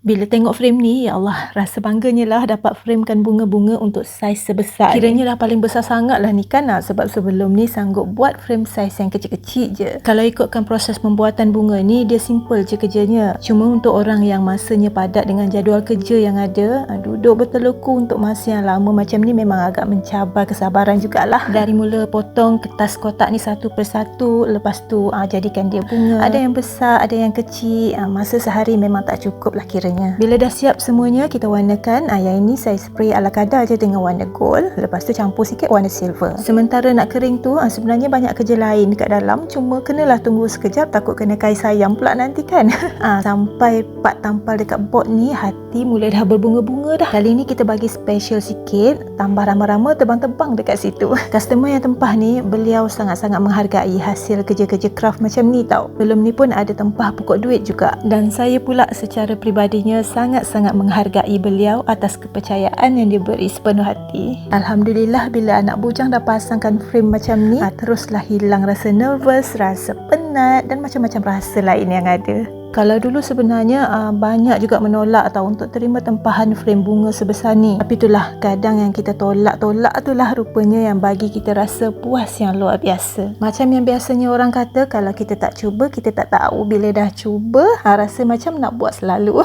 Bila tengok frame ni, ya Allah, rasa bangganya lah dapat framekan bunga-bunga untuk saiz sebesar. Kiranya lah paling besar sangat lah ni kan, sebab sebelum ni sanggup buat frame saiz yang kecil-kecil je. Kalau ikutkan proses pembuatan bunga ni, dia simple je kerjanya. Cuma untuk orang yang masanya padat dengan jadual kerja yang ada, duduk berteluku untuk masa yang lama macam ni memang agak mencabar kesabaran jugalah. Dari mula potong kertas kotak ni satu persatu, lepas tu jadikan dia bunga. Ada yang besar, ada yang kecil. Masa sehari memang tak cukup lah kiranya. Bila dah siap semuanya, kita warnakan. Yang ini saya spray ala kadar je dengan warna gold. Lepas tu campur sikit warna silver. Sementara nak kering tu, sebenarnya banyak kerja lain dekat dalam. Cuma kenalah tunggu sekejap, takut kena kai sayang pula nanti kan. Sampai part tampal dekat board ni, hati mulai dah berbunga-bunga dah. Kali ni kita bagi special sikit, tambah rama-rama terbang-terbang dekat situ. Customer yang tempah ni, beliau sangat-sangat menghargai hasil kerja-kerja craft macam ni tau. Belum ni pun ada tempah pokok duit juga. Dan saya pula secara peribadi sangat-sangat menghargai beliau atas kepercayaan yang diberi sepenuh hati. Alhamdulillah bila anak bujang dah pasangkan frame macam ni, teruslah hilang rasa nervous, rasa penat dan macam-macam rasa lain yang ada. Kalau dulu sebenarnya banyak juga menolak atau untuk terima tempahan frame bunga sebesar ni. Tapi itulah kadang yang kita tolak-tolak itulah rupanya yang bagi kita rasa puas yang luar biasa. Macam yang biasanya orang kata, kalau kita tak cuba, kita tak tahu. Bila dah cuba, rasa macam nak buat selalu.